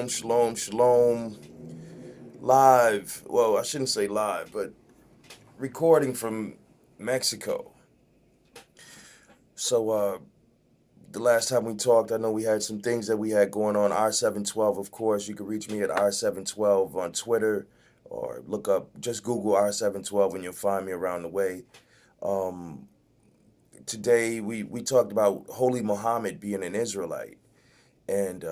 Shalom, shalom, shalom. Live. Well, I shouldn't say live, but recording from Mexico. So, the last time we talked, I know we had some things that we had going on. R712, of course. You can reach me at R712 on Twitter or just Google R712 and you'll find me around the way. Um, Today, we talked about Holy Muhammad being an Israelite. And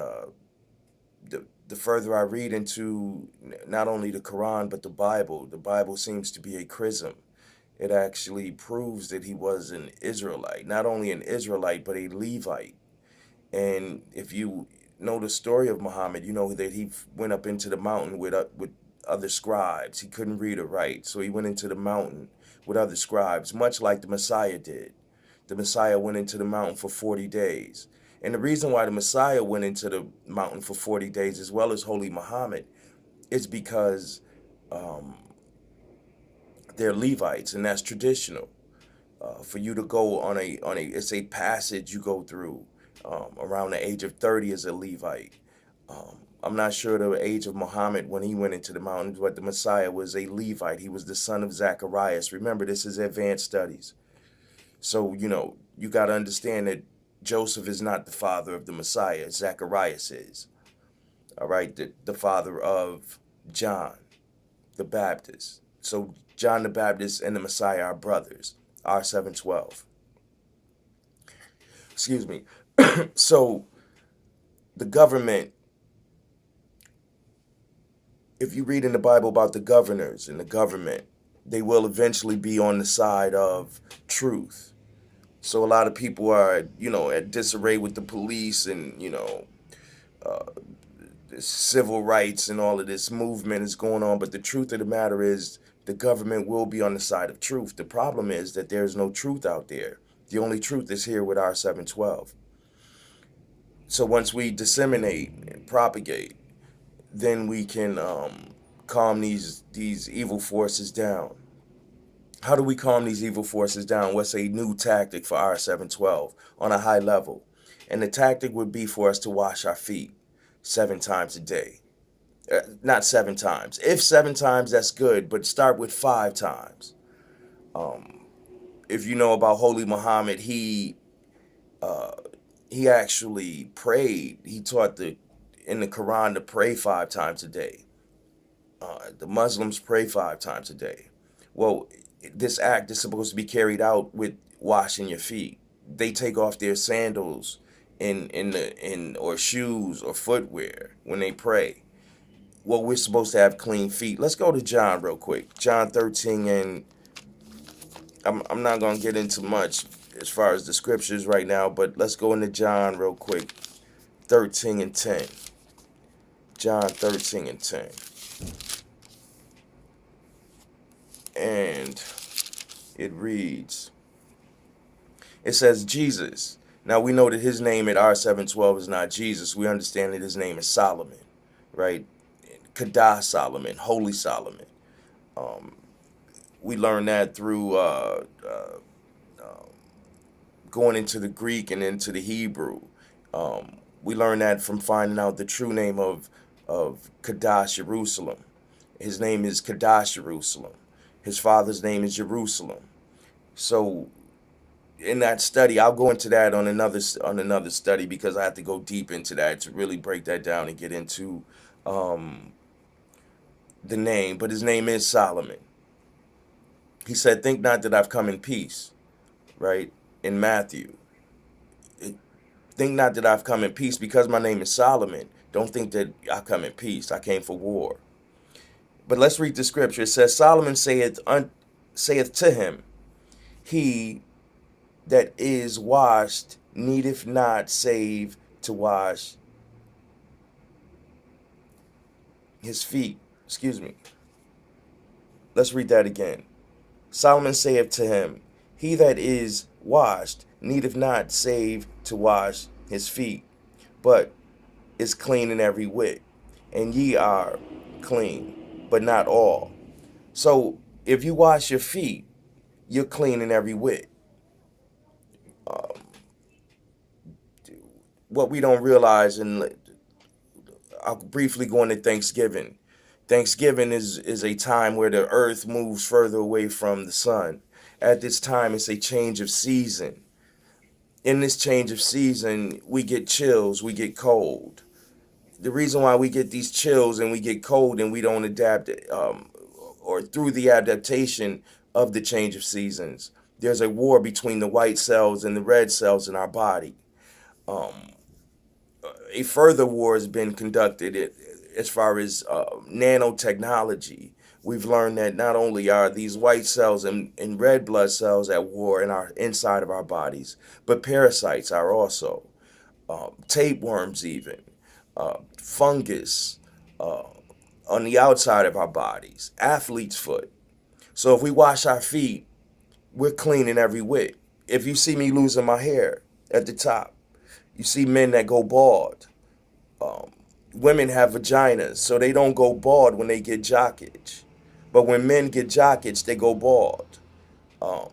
the further I read into not only the Quran but the Bible seems to be a chrism. It actually proves that he was an Israelite, not only an Israelite but a Levite. And if you know the story of Muhammad, you know that he went up into the mountain with other scribes. He couldn't read or write, so he went into the mountain with other scribes, much like the Messiah did. The Messiah went into the mountain for 40 days. And the reason why the Messiah went into the mountain for 40 days, as well as Holy Muhammad, is because um, they're Levites, and that's traditional. For you to go it's a passage you go through around the age of 30 as a Levite. I'm not sure the age of Muhammad when he went into the mountains, but the Messiah was a Levite. He was the son of Zacharias. Remember, this is advanced studies. So, you got to understand that Joseph is not the father of the Messiah. Zacharias is. All right, the father of John the Baptist. So John the Baptist and the Messiah are brothers. R712. Excuse me. So the government, if you read in the Bible about the governors and the government, they will eventually be on the side of truth. So a lot of people are, at disarray with the police and, uh, civil rights and all of this movement is going on. But the truth of the matter is the government will be on the side of truth. The problem is that there's no truth out there. The only truth is here with R712. So once we disseminate and propagate, then we can calm these evil forces down. How do we calm these evil forces down? What's a new tactic for R712 on a high level? And the tactic would be for us to wash our feet 7 times a day. Not 7 times. If 7 times, that's good, but start with 5 times. Um, if you know about Holy Muhammad, uh, he actually prayed. He taught in the Quran to pray 5 times a day. The Muslims pray 5 times a day. Well, this act is supposed to be carried out with washing your feet. They take off their sandals in or shoes or footwear when they pray. Well, we're supposed to have clean feet. Let's go to John real quick. John 13, and I'm not going to get into much as far as the scriptures right now, but let's go into John real quick. 13 and 10. John 13 and 10. And it reads, it says Jesus. Now we know that his name at R712 is not Jesus. We understand that his name is Solomon, right? Qados Solomon, Holy Solomon. Um, we learn that through going into the Greek and into the Hebrew. We learn that from finding out the true name of Qados Jerusalem. His name is Qados Jerusalem. His father's name is Jerusalem. So in that study, I'll go into that on another study because I have to go deep into that to really break that down and get into um, the name. But his name is Solomon. He said, "Think not that I've come in peace," right? In Matthew, think not that I've come in peace because my name is Solomon. Don't think that I come in peace. I came for war. But let's read the scripture. It says, Solomon saith to him, he that is washed needeth not save to wash his feet. Excuse me. Let's read that again. Solomon saith to him, he that is washed needeth not save to wash his feet, but is clean in every whit. And ye are clean, but not all. So if you wash your feet, you're clean in every whit. Um, what we don't realize, and I'll briefly go into Thanksgiving. Thanksgiving is a time where the earth moves further away from the sun. At this time, it's a change of season. In this change of season, we get chills, we get cold. The reason why we get these chills and we get cold and we don't adapt, or through the adaptation of the change of seasons, there's a war between the white cells and the red cells in our body. Um, a further war has been conducted as far as nanotechnology. We've learned that not only are these white cells and red blood cells at war in our inside of our bodies, but parasites are also, tapeworms even, fungus uh, on the outside of our bodies, athlete's foot. So if we wash our feet, we're clean in every whit. If you see me losing my hair at the top, you see men that go bald. Um, Women have vaginas, so they don't go bald when they get jock itch. But when men get jock itch, they go bald. Um,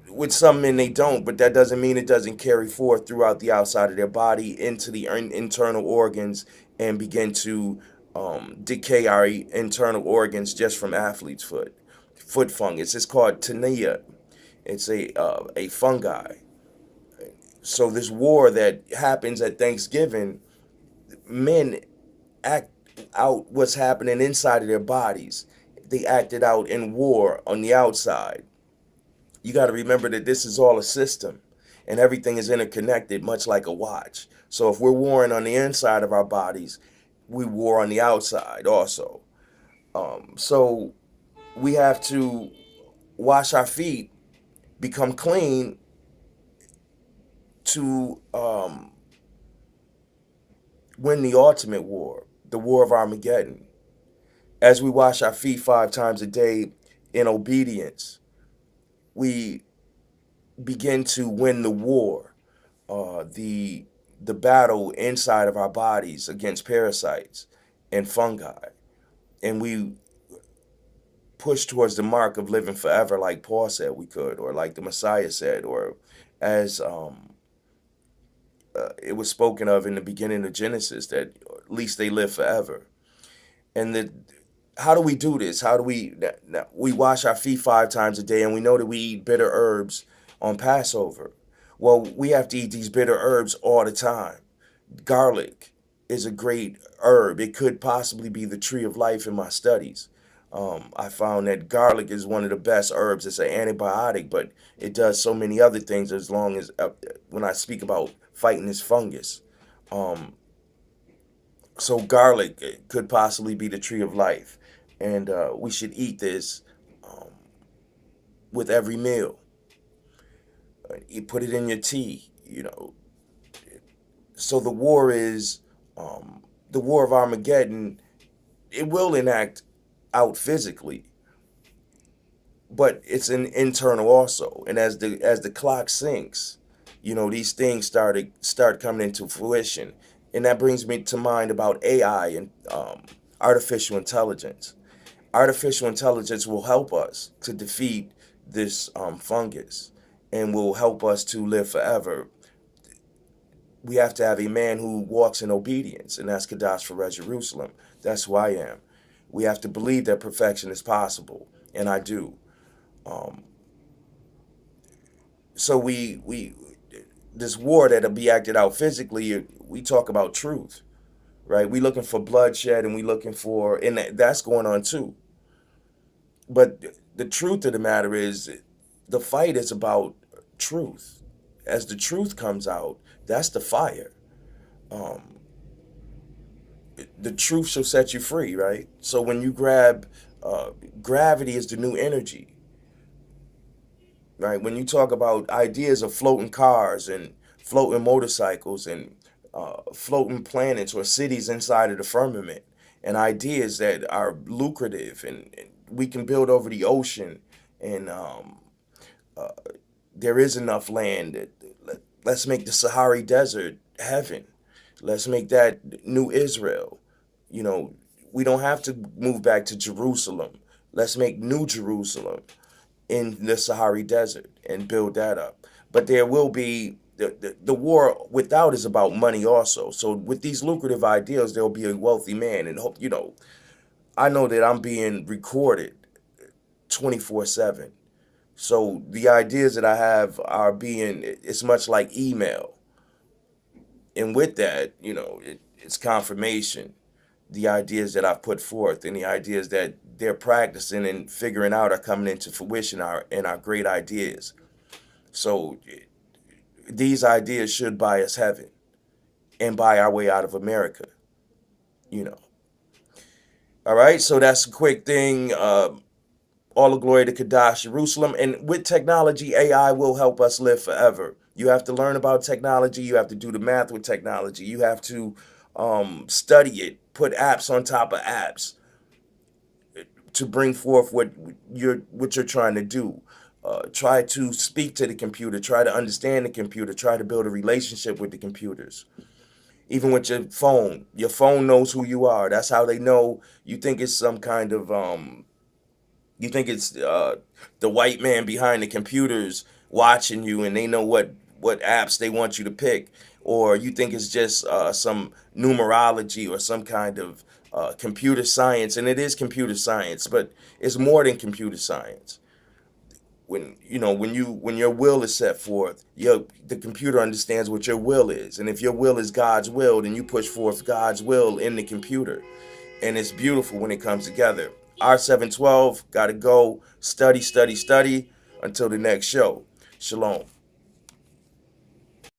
with some men, they don't, but that doesn't mean it doesn't carry forth throughout the outside of their body into the internal organs and begin to decay our internal organs just from athlete's foot. Foot fungus. It's called tinea. It's a fungi. So this war that happens at Thanksgiving, men act out what's happening inside of their bodies. They act it out in war on the outside. You got to remember that this is all a system and everything is interconnected, much like a watch. So if we're warring on the inside of our bodies, we war on the outside also. So we have to wash our feet, become clean to win the ultimate war, the war of Armageddon. As we wash our feet 5 times a day in obedience, we begin to win the war, the battle inside of our bodies against parasites and fungi, and we push towards the mark of living forever, like Paul said we could, or like the Messiah said, or as it was spoken of in the beginning of Genesis, that at least they live forever. And how do we do this? How do we wash our feet 5 times a day, and we know that we eat bitter herbs on Passover. Well, we have to eat these bitter herbs all the time. Garlic is a great herb. It could possibly be the tree of life in my studies. I found that garlic is one of the best herbs. It's an antibiotic, but it does so many other things as long as, when I speak about fighting this fungus. Um, so garlic could possibly be the tree of life. And we should eat this um, with every meal. You put it in your tea, you know. So the war of Armageddon. It will enact out physically, but it's an internal also. And as the clock sinks, these things start coming into fruition, and that brings me to mind about AI and artificial intelligence. Artificial intelligence will help us to defeat this fungus and will help us to live forever. We have to have a man who walks in obedience, and that's Qados Pharez Jerusalem. That's who I am. We have to believe that perfection is possible, and I do. Um, so we this war that'll be acted out physically, we talk about truth, right? We looking for bloodshed, and we looking for, and that's going on too. But the truth of the matter is, the fight is about truth. As the truth comes out, that's the fire. Um, the truth shall set you free, right? So when you grab, uh, gravity is the new energy, right? When you talk about ideas of floating cars and floating motorcycles and floating planets or cities inside of the firmament, and ideas that are lucrative, and we can build over the ocean, and uh, there is enough land. Let's make the Sahara Desert heaven. Let's make that New Israel. You know, we don't have to move back to Jerusalem. Let's make New Jerusalem in the Sahara Desert and build that up. But there will be the war without is about money also. So with these lucrative ideas, there'll be a wealthy man, and hope I know that I'm being recorded 24/7. So the ideas that I have are being, it's much like email. And with that, it's confirmation. The ideas that I've put forth and the ideas that they're practicing and figuring out are coming into fruition are great ideas. So these ideas should buy us heaven and buy our way out of America, you know. All right, so that's a quick thing. All the glory to Qados, Jerusalem. And with technology, AI will help us live forever. You have to learn about technology. You have to do the math with technology. You have to study it, put apps on top of apps to bring forth what you're trying to do. Try to speak to the computer. Try to understand the computer. Try to build a relationship with the computers. Even with your phone knows who you are. That's how they know. You think it's some kind of you think it's the white man behind the computers watching you, and they know what apps they want you to pick, or you think it's just some numerology or some kind of computer science, and it is computer science, but it's more than computer science. When your will is set forth, the computer understands what your will is, and if your will is God's will, then you push forth God's will in the computer, and it's beautiful when it comes together. R712, gotta go study, study, study. Until the next show, shalom.